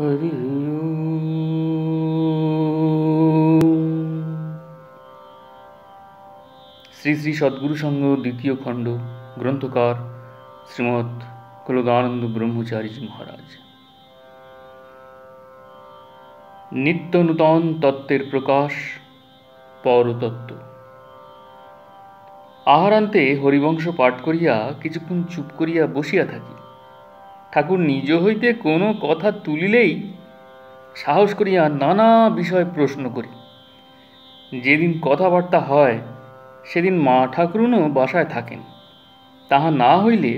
হরি শ্রী শ্রী সদ্গুরু সংঘ দ্বিতীয় খণ্ড গ্রন্থকার শ্রীমৎ কলদানন্দ ব্রহ্মচারীজি মহারাজ। নিত্য নূতন তত্ত্বের প্রকাশ পরতত্ত্ব। আহারান্তে হরিবংশ পাঠ করিয়া কিছুক্ষণ চুপ করিয়া বসিয়া থাকি। ঠাকুর নিজ হইতে কোনো কথা তুলিলেই সাহস করিয়া নানা বিষয়ে প্রশ্ন করি। যেদিন কথাবার্তা হয় সেদিন মা ঠাকুরুনও বাসায় থাকেন। তাহা না হইলে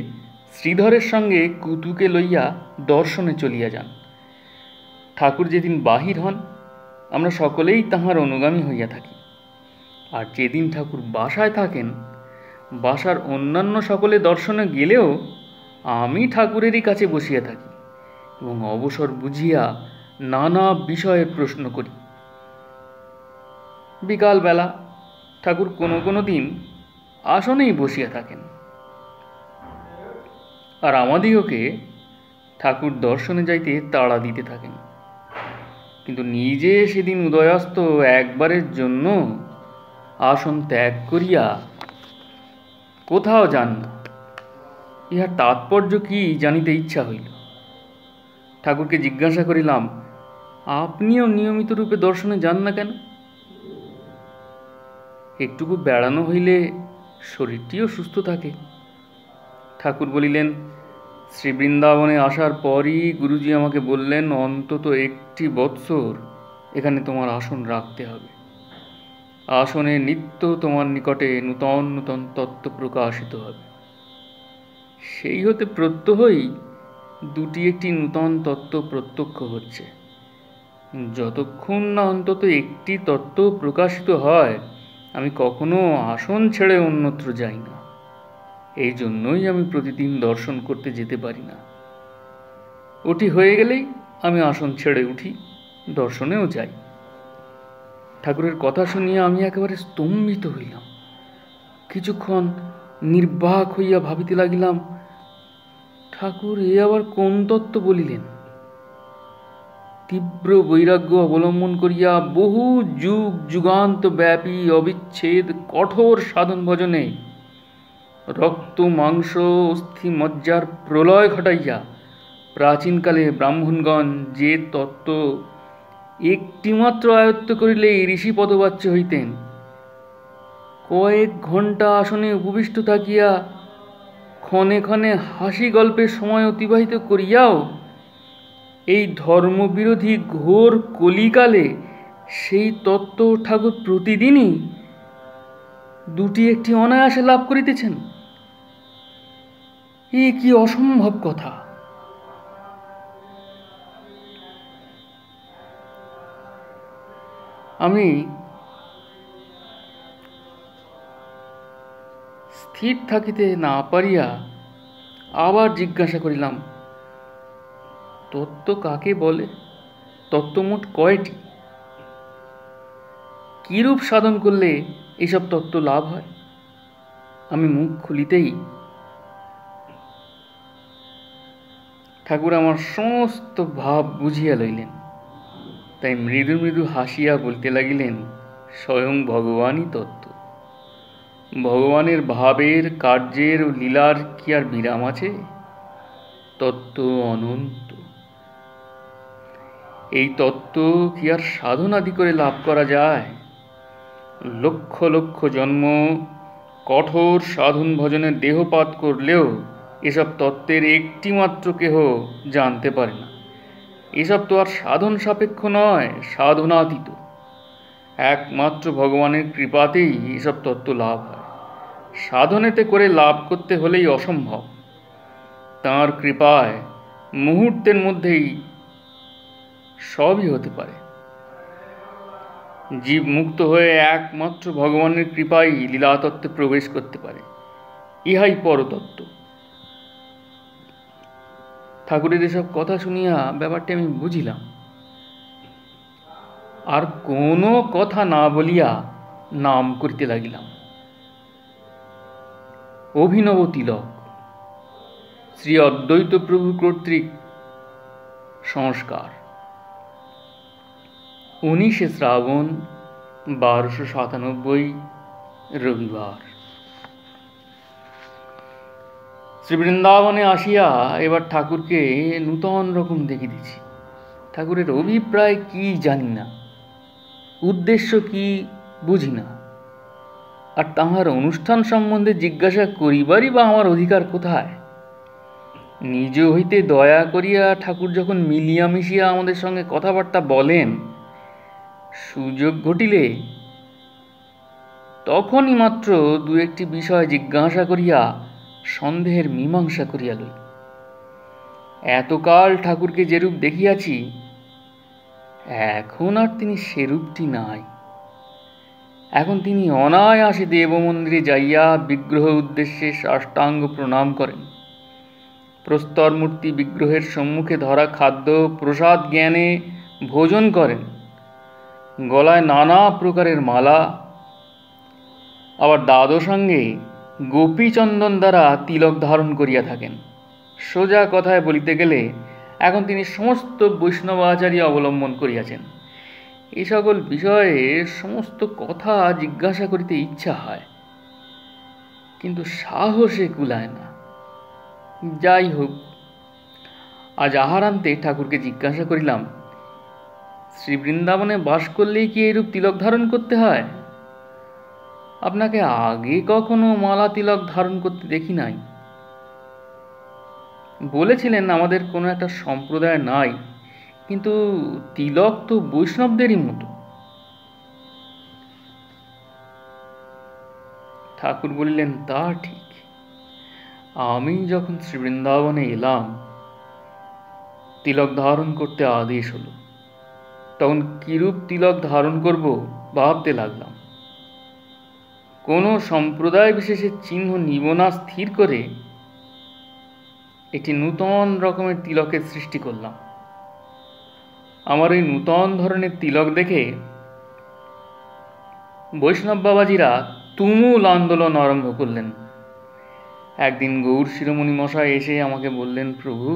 শ্রীধরের সঙ্গে কুতুকে লইয়া দর্শনে চলিয়া যান। ঠাকুর যেদিন বাহির হন আমরা সকলেই তাহার অনুগামী হইয়া থাকি। আর যেদিন ঠাকুর বাসায় থাকেন বাসার অন্যান্য সকলে দর্শনে গেলেও আমি ঠাকুরেরই কাছে বসিয়া থাকি এবং অবসর বুঝিয়া নানা বিষয়ে প্রশ্ন করি। বিকালবেলা ঠাকুর কোনো কোনো দিন আসনেই বসিয়া থাকেন, আর আমাদিগকে ঠাকুর দর্শনে যাইতে তাড়া দিতে থাকেন। কিন্তু নিজে সেদিন উদয়াস্ত একবারের জন্য আসন ত্যাগ করিয়া কোথাও যান না। ইহার তাৎপর্য কি জানিতে ইচ্ছা হইল। ঠাকুরকে জিজ্ঞাসা করিলাম, আপনিও নিয়মিত রূপে দর্শনে যান না কেন? একটুকু বেড়ানো হইলে শরীরটিও সুস্থ থাকে। ঠাকুর বলিলেন, শ্রী বৃন্দাবনে আসার পরই গুরুজি আমাকে বললেন অন্তত 1 বৎসর এখানে তোমার আসন রাখতে হবে। আসনে নিত্য তোমার নিকটে নূতন নূতন তত্ত্ব প্রকাশিত হবে। সেই হতে প্রত্যহই 2-1টি নূতন তত্ত্ব প্রত্যক্ষ হচ্ছে। যতক্ষণ না অন্তত 1টি তত্ত্ব প্রকাশিত হয় আমি কখনো আসন ছেড়ে অন্যত্র যাই না। এই জন্যই আমি প্রতিদিন দর্শন করতে যেতে পারি না। ওটি হয়ে গেলেই আমি আসন ছেড়ে উঠি, দর্শনেও যাই। ঠাকুরের কথা শুনিয়া আমি একেবারে স্তম্ভিত হইলাম। কিছুক্ষণ নির্বাক হইয়া ভাবিতে লাগিলাম, ঠাকুর এ আবার কোন তত্ত্ব বলিলেন? তীব্র বৈরাগ্য অবলম্বন করিয়া বহু যুগ যুগান্ত ব্যাপী অবিচ্ছেদ কঠোর সাধন ভজনে রক্ত মাংস অস্থি মজ্জার প্রলয় ঘটাইয়া প্রাচীনকালে ব্রাহ্মণগণ যে তত্ত্ব একটিমাত্র আয়ত্ত করিলেই ঋষি পদবাচ্য হইতেন, কয়েক ঘণ্টা আসনে উপবিষ্ট থাকিয়া ক্ষণে ক্ষণে হাসি গল্পের সময় অতিবাহিত করিয়াও এই ধর্মবিরোধী ঘোর কলিকালে সেই তত্ত্ব ঠাকুর প্রতিদিনই 2-1টি অনায়াসে লাভ করিতেছেন। এ কি অসম্ভব কথা! আমি স্থির থাকিতে না পারিয়া আবার জিজ্ঞাসা করিলাম, তত্ত্ব কাকে বলে? তত্ত্ব মোট কয়টি? কিরূপ সাধন করলে এইসব তত্ত্ব লাভ হয়? আমি মুখ খুলিতেই ঠাকুর আমার সমস্ত ভাব বুঝিয়া লইলেন। তাই মৃদু মৃদু হাসিয়া বলতে লাগিলেন, স্বয়ং ভগবানই তত্ত্ব। ভগবানের ভাবের কার্যের ও লীলার কি আর বিরাম আছে? তত্ত্ব অনন্ত। এই তত্ত্ব কি আর সাধনাদি করে লাভ করা যায়? লক্ষ লক্ষ জন্ম কঠোর সাধন ভজনে দেহপাত করলেও এসব তত্ত্বের একটি মাত্র কেহ জানতে পারে না। এসব তো আর সাধন সাপেক্ষ নয়, সাধনাতীত। একমাত্র ভগবানের কৃপাতেই এসব তত্ত্ব লাভ হয়। সাধনেতে করে লাভ করতে হলেই অসম্ভব। তাঁর কৃপায় মুহূর্তের মধ্যেই সবই হতে পারে। জীব মুক্ত হয়ে একমাত্র ভগবানের কৃপাই লীলাতত্ত্বে প্রবেশ করতে পারে। ইহাই পরতত্ত্ব। ঠাকুরের এসব কথা শুনিয়া ব্যাপারটি আমি বুঝিলাম। আর কোনো কথা না বলিয়া নাম করিতে লাগিলাম। অভিনব তিলক, শ্রী অদ্বৈত প্রভু কর্তৃক সংস্কার। 19শে শ্রাবণ 1297 রবিবার। শ্রীবৃন্দাবনে আসিয়া এবার ঠাকুরকে নূতন রকম দেখিতেছি। ঠাকুরের অভিপ্রায় কি জানি না, উদ্দেশ্য কি বুঝি না, আর তাহার অনুষ্ঠান সম্বন্ধে জিজ্ঞাসা করিবারই বা আমার অধিকার কোথায়? নিজ হইতে দয়া করিয়া ঠাকুর যখন মিলিয়া মিশিয়া আমাদের সঙ্গে কথাবার্তা বলেন, সুযোগ ঘটিলে তখনই মাত্র দু একটি বিষয় জিজ্ঞাসা করিয়া সন্দেহের মীমাংসা করিয়া লই। এতকাল ঠাকুরকে যেরূপ দেখিয়াছি, এখন আর তিনি সেরূপটি নাই। এখন তিনি অনায়াসে দেবমন্দিরে যাইয়া বিগ্রহ উদ্দেশ্যে সাষ্টাঙ্গ প্রণাম করেন, প্রস্তর মূর্তি বিগ্রহের সম্মুখে ধরা খাদ্য প্রসাদ জ্ঞানে ভোজন করেন, গলায় নানা প্রকারের মালা, আবার দ্বাদশাঙ্গে গোপীচন্দন দ্বারা তিলক ধারণ করিয়া থাকেন। সোজা কথায় বলিতে গেলে এখন তিনি সমস্ত বৈষ্ণব আচার্য অবলম্বন করিয়াছেন। এই সকল বিষয়ে সমস্ত কথা জিজ্ঞাসা করিতে ইচ্ছা হয়, কিন্তু সাহসে কুলায় না। যাই হোক, আজ আহারান্তে ঠাকুরকে জিজ্ঞাসা করিলাম, শ্রীবৃন্দাবনে বাস করলেই কি এরূপ তিলক ধারণ করতে হয়? আপনাকে আগে কখনো মালা তিলক ধারণ করতে দেখি নাই। বলেছিলেন আমাদের কোনো একটা সম্প্রদায় নাই, কিন্তু তিলক তো বৈষ্ণবদেরই মতো। ঠাকুর বলিলেন, তা ঠিক। আমি যখন শ্রীবৃন্দাবনে এলাম, তিলক ধারণ করতে আদেশ হলো, তখন কিরূপ তিলক ধারণ করব ভাবতে লাগলাম। কোনো সম্প্রদায় বিশেষের চিহ্ন নিব না স্থির করে একটি নূতন রকমের তিলকের সৃষ্টি করলাম। আমার এই নূতন ধরনের তিলক দেখে বৈষ্ণব বাবাজিরা তুমুল আন্দোলন আরম্ভ করলেন। একদিন গৌর শিরোমণি মশাই এসে আমাকে বললেন, প্রভু,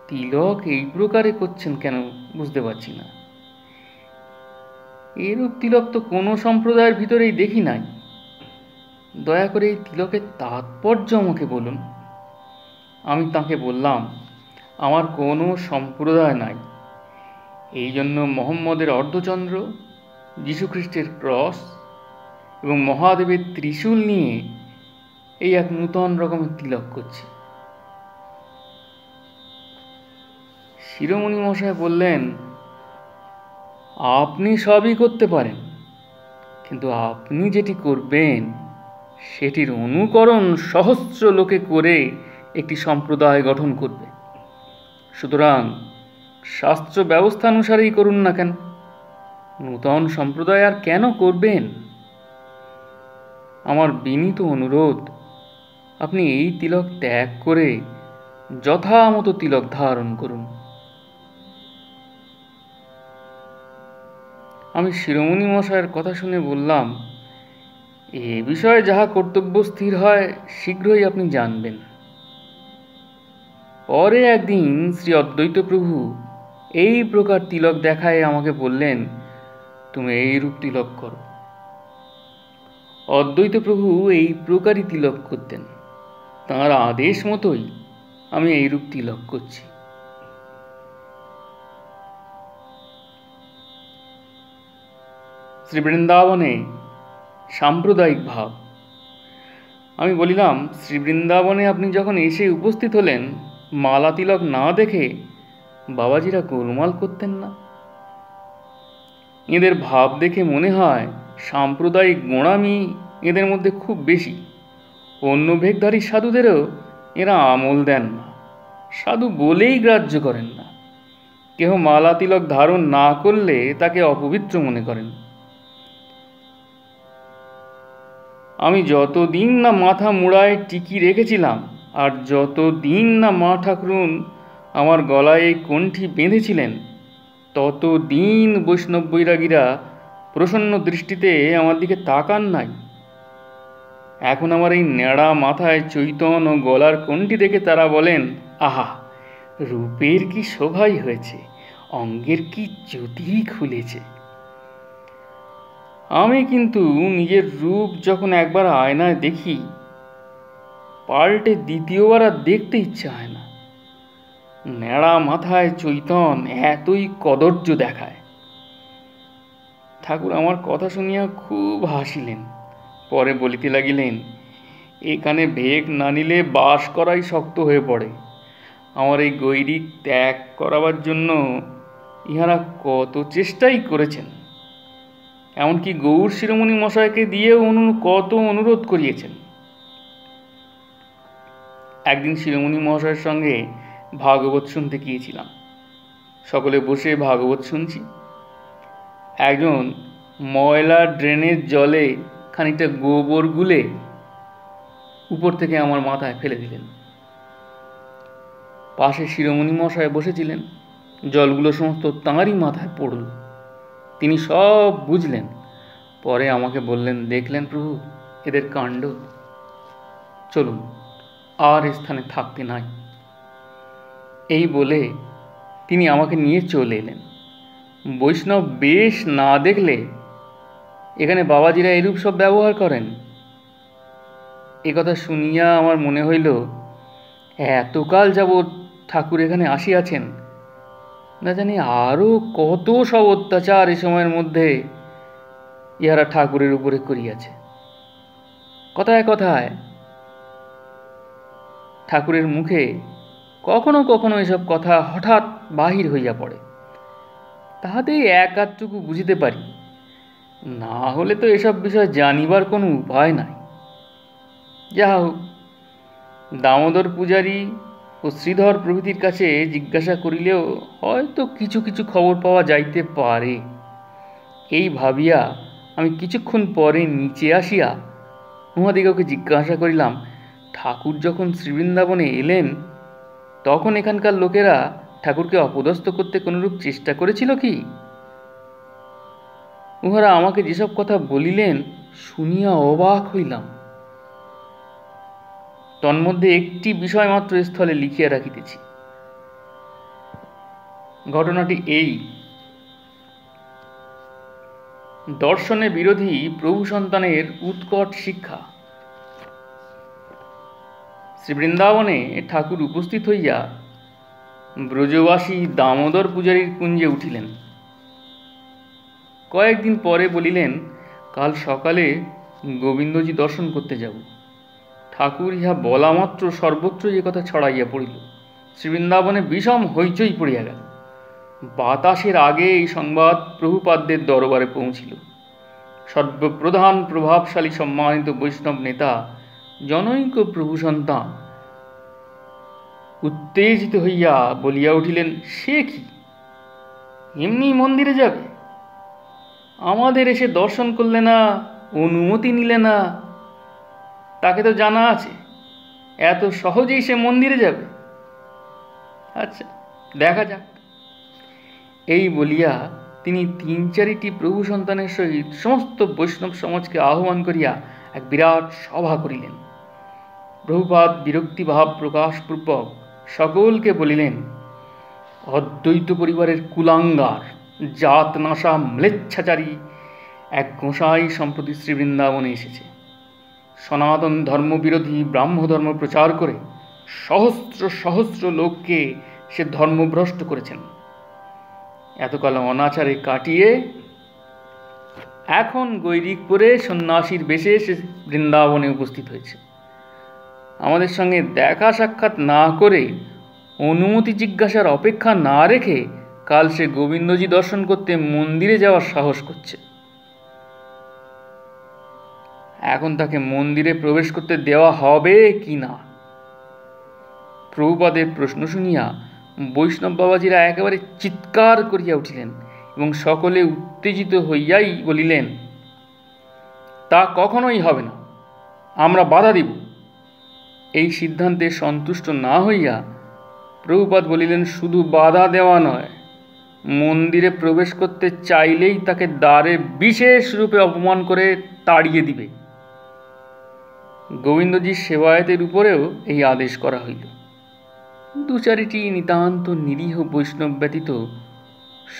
তিলক এই প্রকারে করছেন কেন বুঝতে পারছি না। এরূপ তিলক তো কোনো সম্প্রদায়ের ভিতরেই দেখি নাই। দয়া করে এই তিলকের তাৎপর্য আমাকে বলুন। আমি তাকে বললাম, আমার কোনো সম্প্রদায় নাই, এই জন্য মোহাম্মদের অর্ধচন্দ্র, যীশুখ্রিস্টের ক্রস এবং মহাদেবের ত্রিশূল নিয়ে এই এক নূতন রকমের তিলক করছি। শিরোমণি মশাই বললেন, আপনি সবই করতে পারেন, কিন্তু আপনি যেটি করবেন সেটির অনুকরণ সহস্র লোকে করে একটি সম্প্রদায় গঠন করবে। সুতরাং শাস্ত্র ব্যবস্থানুসারেই করুন না কেন, নূতন সম্প্রদায় আর কেন করবেন? আমার বিনীত অনুরোধ, আপনি এই তিলক ত্যাগ করে যথামতো তিলক ধারণ করুন। আমি শিরোমণি মশাইয়ের কথা শুনে বললাম, এ বিষয়ে যাহা কর্তব্য স্থির হয় শীঘ্রই আপনি জানবেন। পরে একদিন শ্রী অদ্বৈত প্রভু এই প্রকার তিলক দেখায় আমাকে বললেন, তুমি এইরূপ তিলক করো। অদ্বৈত প্রভু এই প্রকারই তিলক করতেন, তাঁর আদেশ মতোই আমি এইরূপ তিলক করছি। শ্রীবৃন্দাবনে সাম্প্রদায়িক ভাব। আমি বলিলাম, শ্রীবৃন্দাবনে আপনি যখন এসে উপস্থিত হলেন, মালা তিলক না দেখে বাবাজিরা গোলমাল করতেন না? এদের ভাব দেখে মনে হয় সাম্প্রদায়িক গোঁড়ামি এদের মধ্যে খুব বেশি। অন্য ভেগধারী সাধুদেরও এরা আমল দেন না, সাধু বলেই গ্রাহ্য করেন না। কেহ মালা তিলক ধারণ না করলে তাকে অপবিত্র মনে করেন। আমি যতদিন না মাথা মুড়ায় টিকি রেখেছিলাম, আর যতদিন না মা ঠাকুরুন আমার গলায় এই কণ্ঠি বেঁধেছিলেন, ততদিন বৈষ্ণব বৈরাগীরা প্রসন্ন দৃষ্টিতে আমার দিকে তাকান নাই। এখন আমার এই ন্যাড়া মাথায় চৈতন ও গলার কণ্ঠি দেখে তারা বলেন, আহা, রূপের কি শোভাই হয়েছে, অঙ্গের কি জ্যোতি খুলেছে। আমি কিন্তু নিজের রূপ যখন একবার আয়নায় দেখি, পাল্টে দ্বিতীয়বার আর দেখতে ইচ্ছে হয় না। ন্যাড়া মাথায় চৈতন এতই কদর্য দেখায়। ঠাকুর আমার কথা শুনিয়া খুব হাসিলেন। পরে বলিতে লাগিলেন, এখানে ভেগ না নিলে বাস করাই শক্ত হয়ে পড়ে। আমার এই গৈরিক ত্যাগ করাবার জন্য ইহারা কত চেষ্টাই করেছেন, এমনকি গৌর শিরোমণি মশাইকে দিয়েও কত অনুরোধ করিয়েছেন। একদিন শিরোমণি মহাশয়ের সঙ্গে ভাগবত শুনতে গিয়েছিলাম। সকলে বসে ভাগবত শুনছি। একজন ময়লা ড্রেনের জলে খানিকটা গোবর গুলে উপর থেকে আমার মাথায় ফেলে দিলেন। পাশে শিরোমণি মশাই বসেছিলেন। জলগুলো সমস্ত তাঁরই মাথায় পড়ল। তিনি সব বুঝলেন। পরে আমাকে বললেন, দেখলেন প্রভু এদের কাণ্ড, চলুন আর স্থানে থাকতে নাই। এই বলে তিনি আমাকে নিয়ে চলে এলেন। বৈষ্ণব বেশ না দেখলে এখানে বাবাজিরা এরূপ সব ব্যবহার করেন। একথা শুনিয়া আমার মনে হইল, এতকাল যাবৎ ঠাকুর এখানে আসিয়াছেন, না জানি আরও কত সব অত্যাচার এ সময়ের মধ্যে ইহারা ঠাকুরের উপরে করিয়াছে। কথায় কথায় ঠাকুরের মুখে কখনো কখনো এসব কথা হঠাৎ বাহির হইয়া পড়ে। তাহাতেই এক আধটুকু বুঝিতে পারি, না হলে তো এসব বিষয় জানিবার কোনো উপায় নাই। যাহা হোক, দামোদর পূজারী ও শ্রীধর প্রভৃতির কাছে জিজ্ঞাসা করিলেও হয়তো কিছু কিছু খবর পাওয়া যাইতে পারে। এই ভাবিয়া আমি কিছুক্ষণ পরে নিচে আসিয়া উহাদিগকে জিজ্ঞাসা করিলাম, ঠাকুর যখন শ্রীবৃন্দাবনে এলেন তখন এখানকার লোকেরা ঠাকুরকে অপদস্থ করতে কোনরূপ চেষ্টা করেছিল কি? উহারা আমাকে যেসব কথা বলিলেন শুনিয়া অবাক হইলাম। তন্মধ্যে একটি বিষয় মাত্র স্থলে লিখিয়া রাখিতেছি। ঘটনাটি এই, দর্শনে বিরোধী প্রভু সন্তানের উৎকট শিক্ষা। শ্রীবৃন্দাবনে ঠাকুর উপস্থিত হইয়া ব্রজবাসী দামোদর পূজারীর কুঞ্জে উঠিলেন। কয়েকদিন পরে বলিলেন, কাল সকালে গোবিন্দজি দর্শন করতে যাব। ঠাকুর ইহা বলা মাত্র সর্বত্র এ কথা ছড়াইয়া পড়িল। শ্রীবৃন্দাবনে বিষম হইচই পড়িয়া গেল। বাতাসের আগে এই সংবাদ প্রভুপাদদের দরবারে পৌঁছিল। সর্বপ্রধান প্রভাবশালী সম্মানিত বৈষ্ণব নেতা জনৈক প্রভু সন্তান উত্তেজিত হইয়া বলিয়া উঠিলেন, সে কি, এমনি মন্দিরে যাবে? আমাদের এসে দর্শন করলে না, অনুমতি নিলে না। তাকে তো জানা আছে এত সহজেই সে মন্দিরে যাবে। আচ্ছা, দেখা যাক। এই বলিয়া তিনি 3-4টি প্রভু সন্তানের সহিত সমস্ত বৈষ্ণব সমাজকে আহ্বান করিয়া এক বিরাট সভা করিলেন। প্রভুপাদ বিরক্তিভাব প্রকাশপূর্বক সকলকে বলিলেন, অদ্বৈত পরিবারের কুলাঙ্গার, জাতনাশা, ম্লেচ্ছাচারী এক গোসাই সম্প্রতি শ্রীবৃন্দাবনে এসেছে। সনাতন ধর্মবিরোধী ব্রাহ্মধর্ম প্রচার করে সহস্র সহস্র লোককে সে ধর্মভ্রষ্ট করেছেন। এতকাল অনাচারে কাটিয়ে এখন গৈরিক পরে সন্ন্যাসীর বেশে সে বৃন্দাবনে উপস্থিত হয়েছে। আমাদের সঙ্গে দেখা সাক্ষাৎ না করে, অনুমতি জিজ্ঞাসার অপেক্ষা না রেখে কাল সে গোবিন্দজি দর্শন করতে মন্দিরে যাওয়ার সাহস করছে। এখন তাকে মন্দিরে প্রবেশ করতে দেওয়া হবে কি না? প্রভুপাদের প্রশ্ন শুনিয়া বৈষ্ণব বাবাজিরা একেবারে চিৎকার করিয়া উঠিলেন এবং সকলে উত্তেজিত হইয়াই বলিলেন, তা কখনোই হবে না, আমরা বাধা দিব। এই সিদ্ধান্তে সন্তুষ্ট না হইয়া প্রভুপাদ বলিলেন, শুধু বাধা দেওয়া নয়, মন্দিরে প্রবেশ করতে চাইলেই তাকে দ্বারে বিশেষ রূপে অপমান করে তাড়িয়ে দিবে। গোবিন্দজির সেবায়েতের উপরেও এই আদেশ করা হইল। 2-4টি নিতান্ত নিরীহ বৈষ্ণব ব্যতীত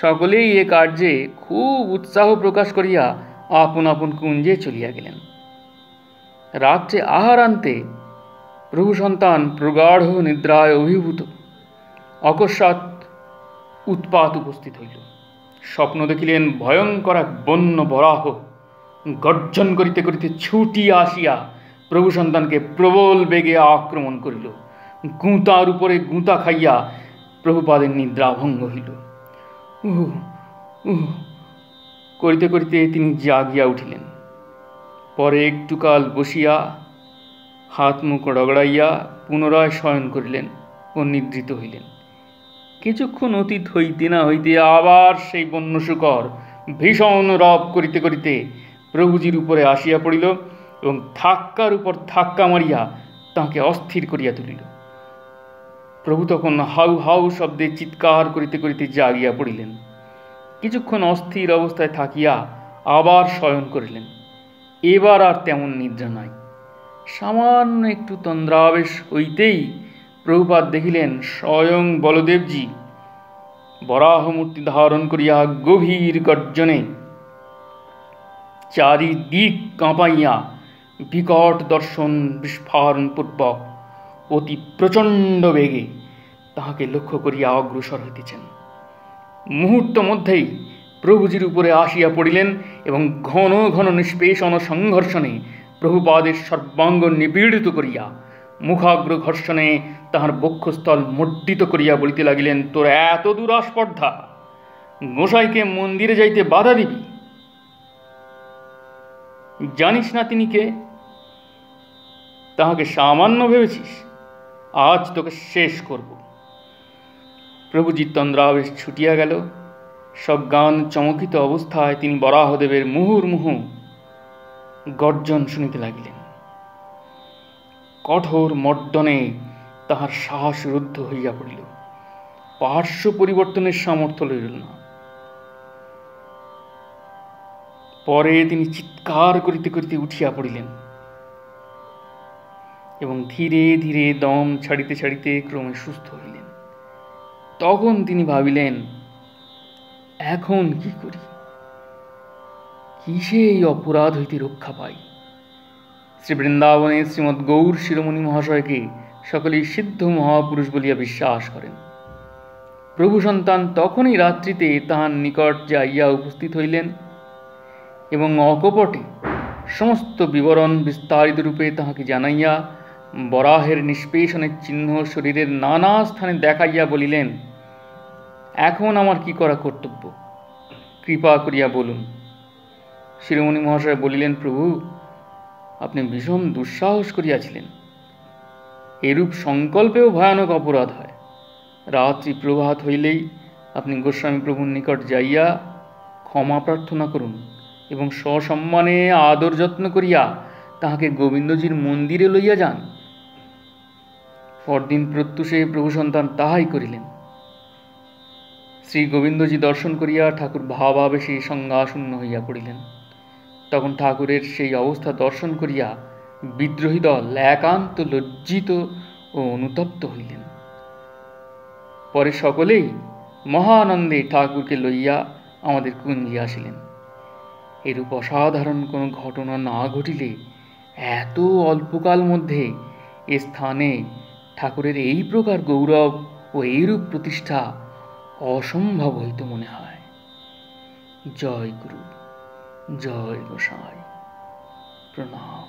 সকলেই এ কার্যে খুব উৎসাহ প্রকাশ করিয়া আপন আপন কুঞ্জে চলিয়া গেলেন। রাত্রে আহার আনতে প্রভু সন্তান প্রগাঢ় নিদ্রায় অভিভূত। অকস্মাৎ উৎপাত উপস্থিত হইল। স্বপ্ন দেখিলেন ভয়ঙ্কর এক বন্য বরাহ গর্জন করিতে করিতে ছুটিয়া আসিয়া প্রভু সন্তানকে প্রবল বেগে আক্রমণ করিল। গুঁতার উপরে গুঁতা খাইয়া প্রভুপাদের নিদ্রা ভঙ্গ হইল। করিতে করিতে তিনি জাগিয়া উঠিলেন। পরে একটু কাল বসিয়া হাত মুখ রগড়াইয়া পুনরায় শয়ন করিলেন ও নিদ্রিত হইলেন। কিছুক্ষণ অতীত হইতে না হইতে আবার সেই বন্য শূকর ভীষণ রব করিতে করিতে প্রভুজির উপরে আসিয়া পড়িল এবং ধাক্কার উপর ধাক্কা মারিয়া তাঁকে অস্থির করিয়া তুলিল। প্রভু তখন হাউ হাউ শব্দে চিৎকার করিতে করিতে জাগিয়া পড়িলেন। কিছুক্ষণ অস্থির অবস্থায় থাকিয়া আবার শয়ন করিলেন। এবার আর তেমন নিদ্রা নাই। সামান্য একটু তন্দ্রাবেশ হইতেই প্রভুপাদ দেখিলেন স্বয়ং বলদেবজি বরাহ মূর্তি ধারণ করিয়া গভীর গর্জনে চারিদিক কাঁপাইয়া বিকট দর্শন বিস্ফারণ পূর্বক অতি প্রচণ্ড বেগে তাহাকে লক্ষ্য করিয়া অগ্রসর হইতেছেন। মুহূর্ত মধ্যেই প্রভুজির উপরে আসিয়া পড়িলেন এবং ঘন ঘন নিষ্পেষণ সংঘর্ষণে প্রভুপাদের সর্বাঙ্গ নিপীড়িত করিয়া মুখাগ্র ঘর্ষণে তাহার বক্ষস্থল মর্দিত করিয়া বলিতে লাগিলেন, তোর এত দূর আস্পর্ধা, গোসাইকে মন্দিরে যাইতে বাধা দিবি? জানিস না তিনি কে? তাহাকে সামান্য ভেবেছিস? আজ তোকে শেষ করব। প্রভুজির তন্দ্রাবেশ ছুটিয়া গেল। সজ্ঞান চমকিত অবস্থায় তিনি বরাহদেবের মুহুর্মুহু গর্জন শুনিতে লাগিলেন। কঠোর মর্দনে তাহার সাহস রুদ্ধ হইয়া পড়িল। পার্শ্ব পরিবর্তনের সামর্থ্য লইল না। পরে তিনি চিৎকার করিতে করিতে উঠিয়া পড়িলেন এবং ধীরে ধীরে দম ছাড়িতে ছাড়িতে ক্রমে সুস্থ হইলেন। তখন তিনি ভাবিলেন, এখন কি করি? কিসে এই অপরাধ হইতে রক্ষা পাই? শ্রী বৃন্দাবনে শ্রীমৎ গৌর শিরোমণি মহাশয়কে সকলেই সিদ্ধ মহাপুরুষ বলিয়া বিশ্বাস করেন। প্রভু সন্তান তখনই রাত্রিতে তাহার নিকট যাইয়া উপস্থিত হইলেন এবং অকপটে সমস্ত বিবরণ বিস্তারিত রূপে তাহাকে জানাইয়া বরাহের নিষ্পেষণের চিহ্ন শরীরের নানা স্থানে দেখাইয়া বলিলেন, এখন আমার কি করা কর্তব্য, কৃপা করিয়া বলুন। শিরোমণি মহাশয় বলিলেন, প্রভু, আপনি ভীষণ দুঃসাহস করিয়াছিলেন। এরূপ সংকল্পেও ভয়ানক অপরাধ হয়। রাত্রি প্রভাত হইলেই আপনি গোস্বামী প্রভুর নিকট যাইয়া ক্ষমা প্রার্থনা করুন এবং সসম্মানে আদর যত্ন করিয়া তাহাকে গোবিন্দজির মন্দিরে লইয়া যান। পরদিন প্রত্যুষে প্রভু সন্তান তাহাই করিলেন। শ্রী গোবিন্দজি দর্শন করিয়া ঠাকুর ভাবাবেশে সংজ্ঞাশূন্য হইয়া পড়িলেন। তখন ঠাকুরের সেই অবস্থা দর্শন করিয়া বিদ্রোহী দল একান্ত লজ্জিত ও অনুতপ্ত হইলেন। পরে সকলেই মহানন্দে ঠাকুরকে লইয়া আমাদের কুঞ্জে আসিলেন। এরূপ অসাধারণ কোনো ঘটনা না ঘটিলে এত অল্পকাল মধ্যে এ স্থানে ঠাকুরের এই প্রকার গৌরব ও এইরূপ প্রতিষ্ঠা অসম্ভব হইত মনে হয়। জয় গুরু, জয় গোসাই, প্রণাম।